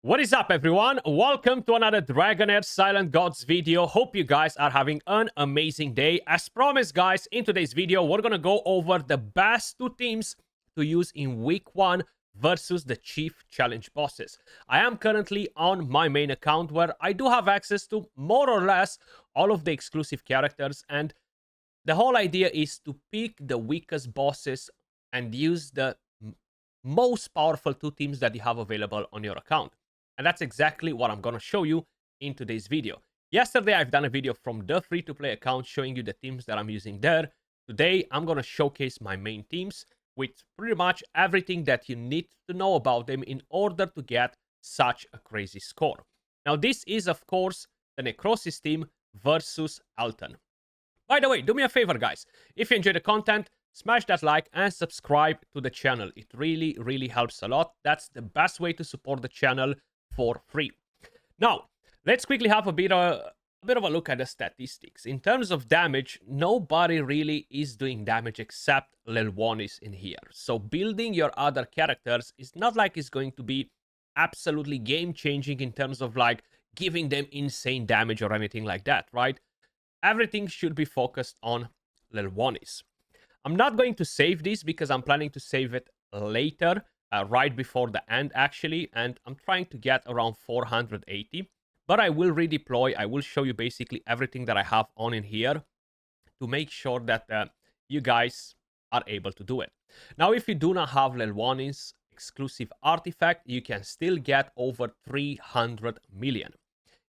What is up, everyone? Welcome to another Dragonair Silent Gods video. Hope you guys are having an amazing day. As promised, guys, in today's video, we're gonna go over the best two teams to use in week 1 versus the Chief Challenge bosses. I am currently on my main account where I do have access to more or less all of the exclusive characters, and the whole idea is to pick the weakest bosses and use the most powerful two teams that you have available on your account. And that's exactly what I'm going to show you in today's video. Yesterday, I've done a video from the free-to-play account showing you the teams that I'm using there. Today, I'm going to showcase my main teams with pretty much everything that you need to know about them in order to get such a crazy score. Now, this is, of course, the Necrosis team versus Elton. By the way, do me a favor, guys. If you enjoy the content, smash that like and subscribe to the channel. It really helps a lot. That's the best way to support the channel for free. Now, let's quickly have a bit of a look at the statistics. In terms of damage, nobody really is doing damage except Lelwonis in here. So building your other characters is not like it's going to be absolutely game-changing in terms of like giving them insane damage or anything like that, right? Everything should be focused on Lelwonis. I'm not going to save this because I'm planning to save it later, right before the end actually, and I'm trying to get around 480. But I will redeploy. I will show you basically everything that I have on in here to make sure that you guys are able to do it. Now, if you do not have Lelwonis exclusive artifact, you can still get over 300 million.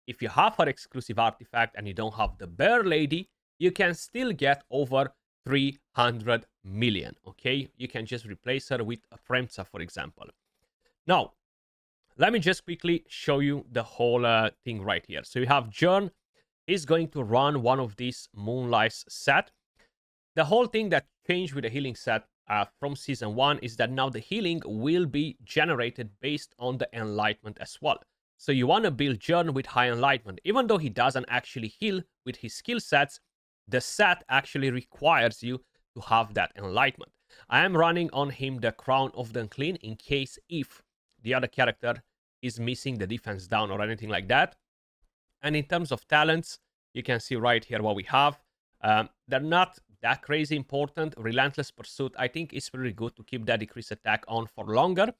If you have her exclusive artifact and you don't have the Bear Lady, you can still get over 300 million. Okay, you can just replace her with a Fremza, for example. Now, let me just quickly show you the whole thing right here. So you have Jern. He's going to run one of these Moonlights set. The whole thing that changed with the healing set from season 1 is that now the healing will be generated based on the enlightenment as well. So you want to build Jern with high enlightenment. Even though he doesn't actually heal with his skill sets, the set actually requires you to have that enlightenment. I am running on him the Crown of the Unclean in case if the other character is missing the defense down or anything like that. And in terms of talents, you can see right here what we have. They're not that crazy important. Relentless Pursuit, I think, is pretty good to keep that decreased attack on for longer.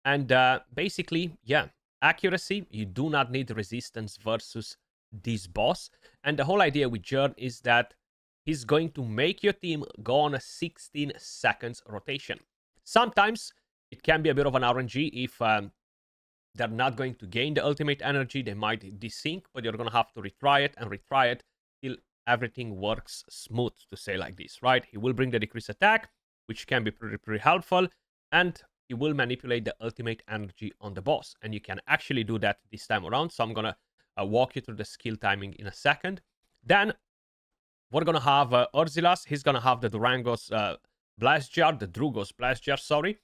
And basically, yeah, accuracy, you do not need resistance versus this boss. And the whole idea with Jern is that he's going to make your team go on a 16 seconds rotation. Sometimes it can be a bit of an RNG if they're not going to gain the ultimate energy, they might desync, but you're going to have to retry it till everything works smooth, to say like this, right? He will bring the decreased attack, which can be pretty helpful, and he will manipulate the ultimate energy on the boss. And you can actually do that this time around. So I'm going to walk you through the skill timing in a second. Then we're going to have Urzilas. He's going to have the Durangos Blast Jar, the Drugos Blast Jar, sorry.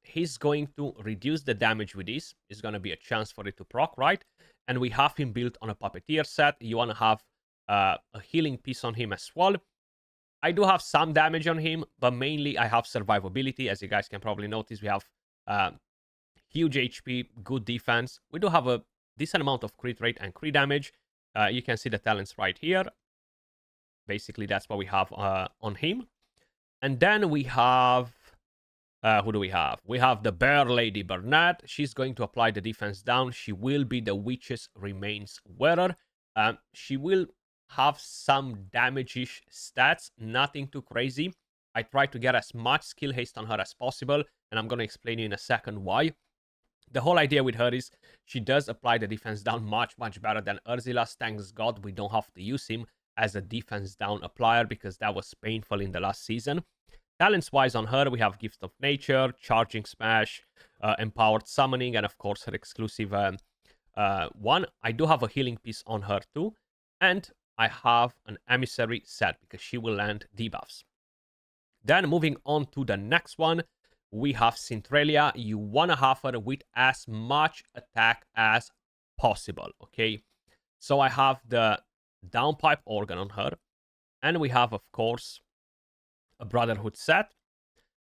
He's going to reduce the damage with this. It's going to be a chance for it to proc, right? And we have him built on a Puppeteer set. You want to have a healing piece on him as well. I do have some damage on him, but mainly I have survivability. As you guys can probably notice, we have huge HP, good defense. We do have a decent amount of crit rate and crit damage. You can see the talents right here. Basically, that's what we have on him. And then we have... who do we have? We have the Bear Lady Bernat. She's going to apply the defense down. She will be the Witch's Remains wearer. She will have some damage-ish stats, nothing too crazy. I try to get as much skill haste on her as possible, and I'm going to explain you in a second why. The whole idea with her is she does apply the defense down much better than Urzilas. Thanks God we don't have to use him as a defense down applier because that was painful in the last season. Talents-wise on her, we have Gift of Nature, Charging Smash, Empowered Summoning, and of course her exclusive one. I do have a healing piece on her too, and I have an Emissary set because she will land debuffs. Then moving on to the next one, we have Centralia. You want to have her with as much attack as possible, okay? So I have the Downpipe Organ on her, and we have, of course, a Brotherhood set.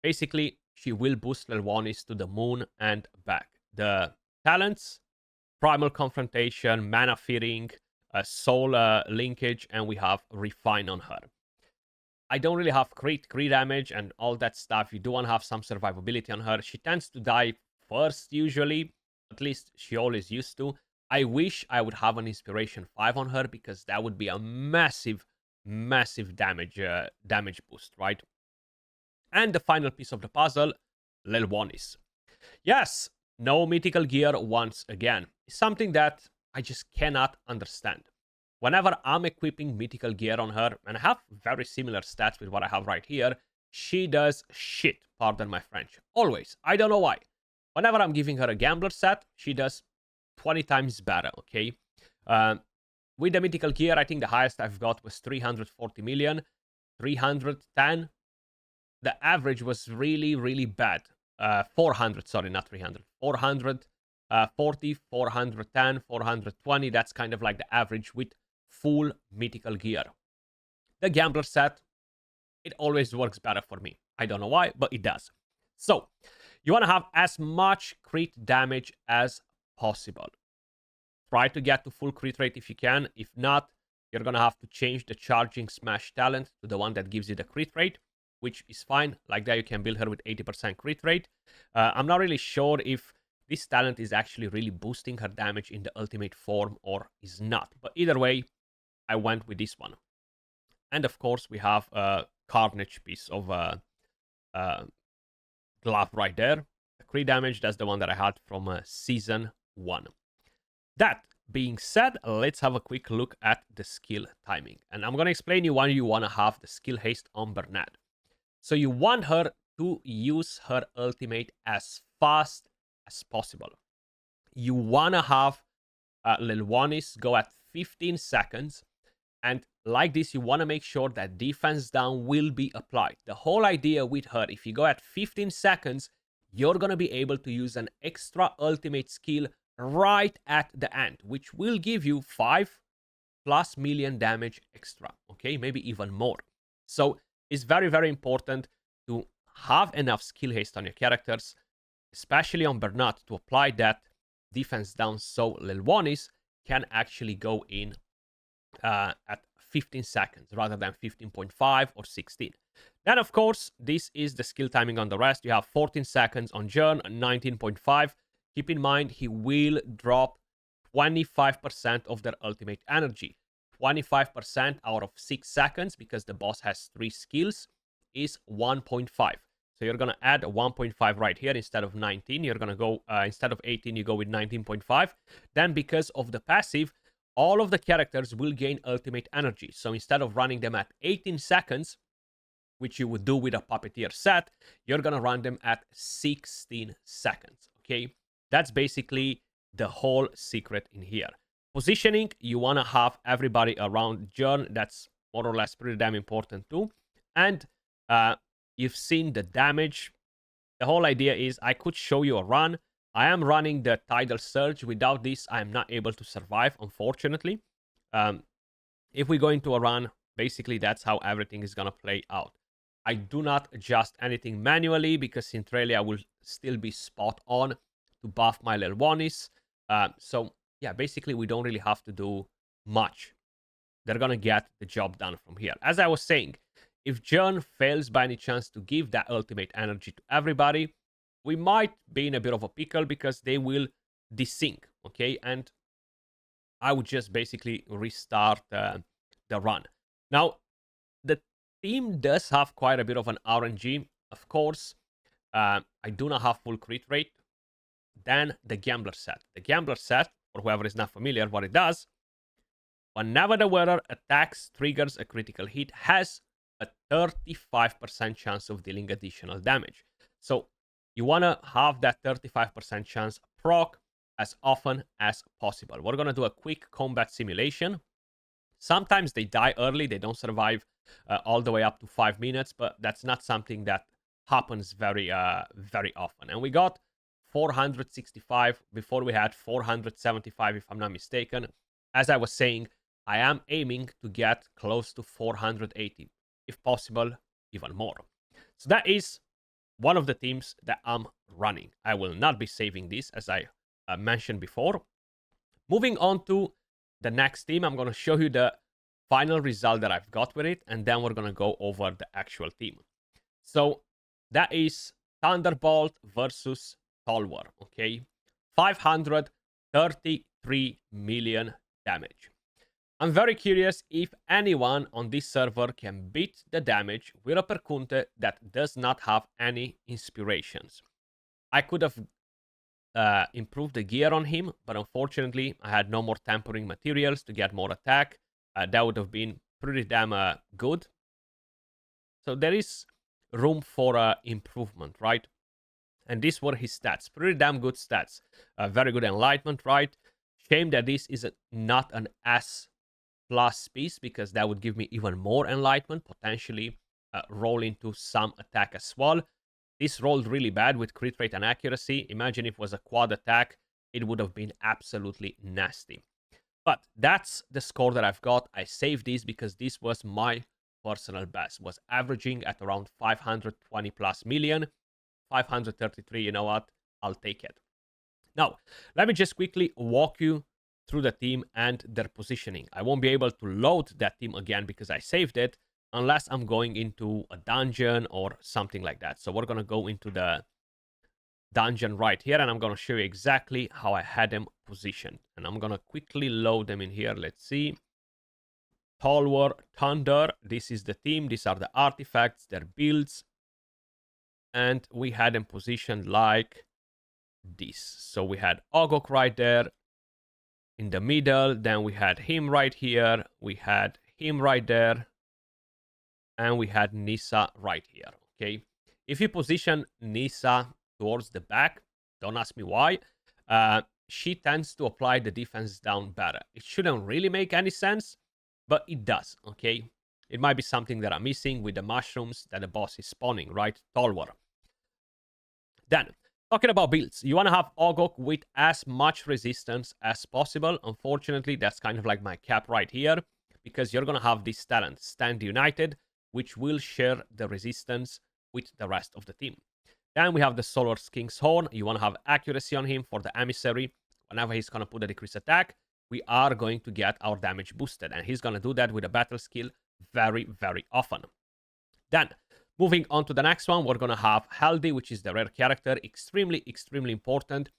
Basically, she will boost Lelwonis to the moon and back. The talents, Primal Confrontation, Mana Feeding, Soul Linkage, and we have Refine on her. I don't really have crit damage and all that stuff. You do want to have some survivability on her. She tends to die first usually. At least she always used to. I wish I would have an Inspiration 5 on her because that would be a massive, massive damage boost, right? And the final piece of the puzzle, Lelwonis. Yes, no mythical gear once again. It's something that I just cannot understand. Whenever I'm equipping mythical gear on her, and I have very similar stats with what I have right here, she does shit, pardon my French. Always. I don't know why. Whenever I'm giving her a gambler set, she does 20 times better, okay? With the mythical gear, I think the highest I've got was 340 million, 310. The average was really, really bad. 400, sorry, not 300. 440, 410, 420. That's kind of like the average with full mythical gear. The gambler set, it always works better for me. I don't know why, but it does. So, you want to have as much crit damage as possible. Try to get to full crit rate if you can. If not, you're going to have to change the Charging Smash talent to the one that gives you the crit rate, which is fine. Like that, you can build her with 80% crit rate. I'm not really sure if this talent is actually really boosting her damage in the ultimate form or is not. But either way, I went with this one. And of course, we have a Carnage piece of glove right there. The crit damage, that's the one that I had from Season 1. That being said, let's have a quick look at the skill timing. And I'm going to explain you why you want to have the skill haste on Bernard. So you want her to use her ultimate as fast as possible. You want to have Lelwonis go at 15 seconds. And like this, you want to make sure that defense down will be applied. The whole idea with her, if you go at 15 seconds, you're going to be able to use an extra ultimate skill right at the end, which will give you 5+ million damage extra. Okay, maybe even more. So it's very, very important to have enough skill haste on your characters, especially on Bernard, to apply that defense down so Lelwonis can actually go in at 15 seconds rather than 15.5 or 16. Then, of course, this is the skill timing on the rest. You have 14 seconds on Jern, 19.5. Keep in mind, he will drop 25% of their ultimate energy. 25% out of 6 seconds, because the boss has 3 skills, is 1.5. So you're going to add 1.5 right here instead of 19. You're going to go, instead of 18, you go with 19.5. Then, because of the passive, all of the characters will gain ultimate energy. So instead of running them at 18 seconds, which you would do with a Puppeteer set, you're going to run them at 16 seconds, okay? That's basically the whole secret in here. Positioning, you want to have everybody around Jern. That's more or less pretty damn important too. And you've seen the damage. The whole idea is I could show you a run. I am running the Tidal Surge. Without this, I am not able to survive, unfortunately. If we go into a run, basically that's how everything is going to play out. I do not adjust anything manually because Centralia will still be spot on to buff my Lelwonis. So, yeah, basically we don't really have to do much. They're going to get the job done from here. As I was saying, if Jern fails by any chance to give that ultimate energy to everybody, we might be in a bit of a pickle because they will desync, okay? And I would just basically restart the run. Now, the team does have quite a bit of an RNG. Of course, I do not have full crit rate. Then the Gambler set. The Gambler set, for whoever is not familiar, what it does, whenever the wearer attacks, triggers a critical hit, has a 35% chance of dealing additional damage. So you want to have that 35% chance proc as often as possible. We're going to do a quick combat simulation. Sometimes they die early. They don't survive all the way up to 5 minutes, but that's not something that happens very often. And we got 465 before we had 475, if I'm not mistaken. As I was saying, I am aiming to get close to 480, if possible, even more. So that is one of the teams that I'm running. I will not be saving this, as I mentioned before. Moving on to the next team, I'm going to show you the final result that I've got with it, and then we're going to go over the actual team. So that is Thunderbolt versus Tolwar, okay? 533 million damage. I'm very curious if anyone on this server can beat the damage with a Perkunte that does not have any inspirations. I could have improved the gear on him, but unfortunately I had no more tempering materials to get more attack. That would have been pretty damn good. So there is room for improvement, right? And these were his stats. Pretty damn good stats. Very good enlightenment, right? Shame that this is not an S plus piece, because that would give me even more enlightenment, potentially roll into some attack as well. This rolled really bad with crit rate and accuracy. Imagine if it was a quad attack, it would have been absolutely nasty. But that's the score that I've got. I saved this because this was my personal best. Was averaging at around 520 plus million. 533, you know what? I'll take it. Now, let me just quickly walk you through the team and their positioning. I won't be able to load that team again because I saved it, unless I'm going into a dungeon or something like that. So we're going to go into the dungeon right here, and I'm going to show you exactly how I had them positioned. And I'm going to quickly load them in here. Let's see. Tolwar, Thunder. This is the team. These are the artifacts, their builds. And we had them positioned like this. So we had Ogok right there in the middle. Then we had him right here. We had him right there. And we had Nissa right here, okay? If you position Nissa towards the back, don't ask me why, she tends to apply the defense down better. It shouldn't really make any sense, but it does, okay? It might be something that I'm missing with the mushrooms that the boss is spawning, right? Tolwar. Then, talking about builds, you want to have Ogok with as much resistance as possible. Unfortunately, that's kind of like my cap right here, because you're going to have this talent, Stand United, which will share the resistance with the rest of the team. Then we have the Solar King's Horn. You want to have accuracy on him for the Emissary. Whenever he's going to put a decreased attack, we are going to get our damage boosted. And he's going to do that with a battle skill very, very often. Then, moving on to the next one, we're going to have Haldi, which is the rare character. Extremely, extremely important.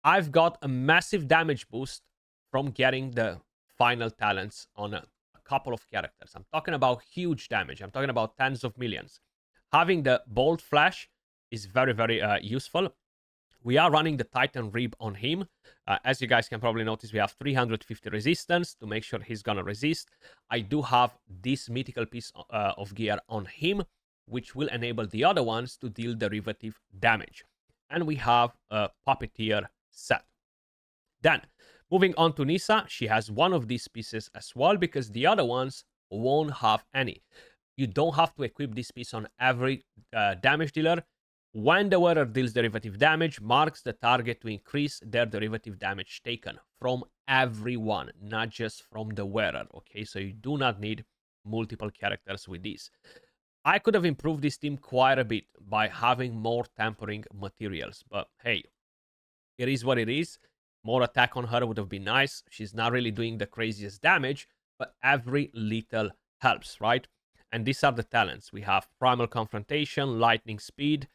I've got a massive damage boost from getting the final talents on a couple of characters. I'm talking about huge damage. I'm talking about tens of millions. Having the Bolt Flash is very, very useful. We are running the Titan Rib on him. As you guys can probably notice, we have 350 resistance to make sure he's gonna resist. I do have this mythical piece of gear on him, which will enable the other ones to deal derivative damage. And we have a Puppeteer set. Then, moving on to Nissa, she has one of these pieces as well, because the other ones won't have any. You don't have to equip this piece on every damage dealer. When the wearer deals derivative damage, marks the target to increase their derivative damage taken from everyone, not just from the wearer, okay? So you do not need multiple characters with this. I could have improved this team quite a bit by having more tempering materials, but hey, it is what it is. More attack on her would have been nice. She's not really doing the craziest damage, but every little helps, right? And these are the talents. We have Primal Confrontation, Lightning Speed,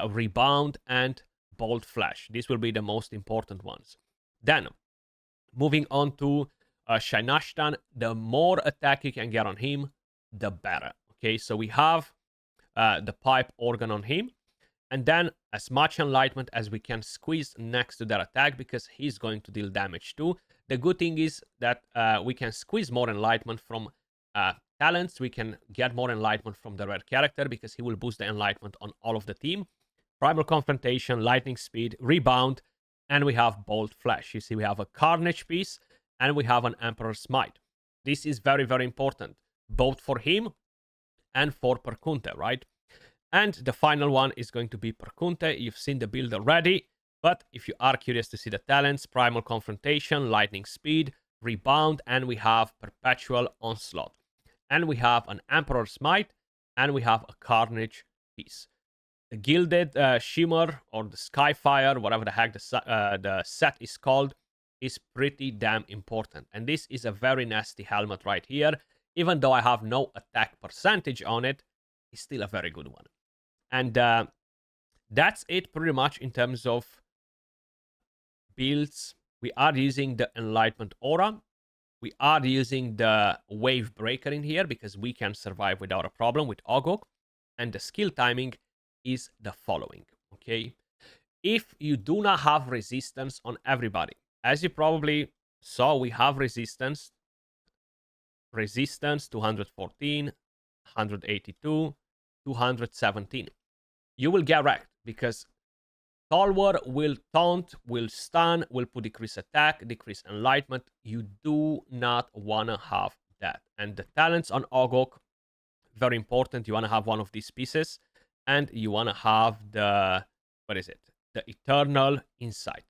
Rebound, and Bolt Flash. These will be the most important ones. Then, moving on to Shinashtan, the more attack you can get on him, the better. Okay, so we have the Pipe Organ on him. And then as much enlightenment as we can squeeze next to that attack, because he's going to deal damage too. The good thing is that we can squeeze more enlightenment from talents. We can get more enlightenment from the red character, because he will boost the enlightenment on all of the team. Primal Confrontation, Lightning Speed, Rebound, and we have Bolt Flash. You see, we have a Carnage piece, and we have an Emperor's Smite. This is very, very important, both for him and for Perkunte, right? And the final one is going to be Perkunte. You've seen the build already, but if you are curious to see the talents, Primal Confrontation, Lightning Speed, Rebound, and we have Perpetual Onslaught. And we have an Emperor's Smite, and we have a Carnage piece. the Gilded Shimmer or the Skyfire, whatever the heck the set is called, is pretty damn important. And this is a very nasty helmet right here. Even though I have no attack percentage on it, it's still a very good one. And that's it pretty much in terms of builds. We are using the Enlightenment Aura. We are using the Wave Breaker in here because we can survive without a problem with Ogok. And the skill timing is the following, okay? If you do not have resistance on everybody, as you probably saw, we have resistance 214, 182, 217. You will get wrecked because Talwar will taunt, will stun, will put decrease attack, decrease enlightenment. You do not want to have that. And the talents on Ogok, very important. You want to have one of these pieces. And you want to have the, what is it? The Eternal Insight.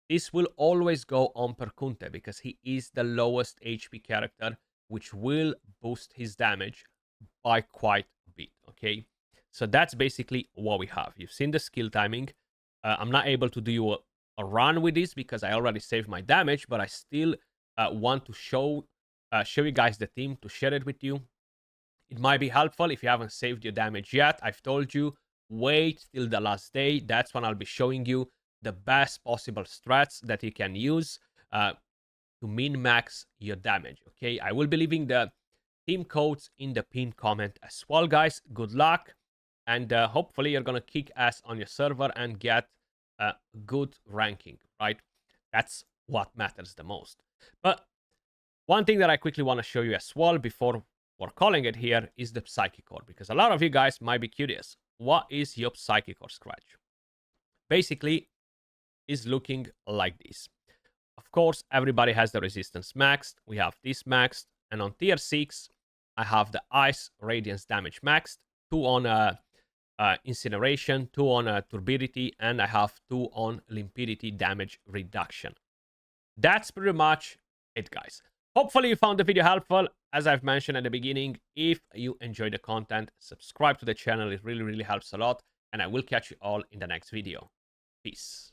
This will always go on Perkunte because he is the lowest HP character, which will boost his damage by quite a bit, okay? So that's basically what we have. You've seen the skill timing. I'm not able to do a run with this because I already saved my damage, but I still want to show you guys the team, to share it with you. It might be helpful if you haven't saved your damage yet. I've told you, wait till the last day. That's when I'll be showing you the best possible strats that you can use to min-max your damage, okay? I will be leaving the team codes in the pinned comment as well, guys. Good luck. And hopefully you're going to kick ass on your server and get a good ranking, right? That's what matters the most. But one thing that I quickly want to show you as well before we're calling it here is the Psychic Core, because a lot of you guys might be curious. What is your Psychic Core scratch? Basically, is looking like this. Of course, everybody has the resistance maxed. We have this maxed. And on tier 6, I have the Ice Radiance damage maxed. 2 on Incineration, 2 on Turbidity, and I have 2 on Limpidity damage reduction. That's pretty much it, guys. Hopefully you found the video helpful. As I've mentioned at the beginning, if you enjoy the content, subscribe to the channel. It really, really helps a lot. And I will catch you all in the next video. Peace.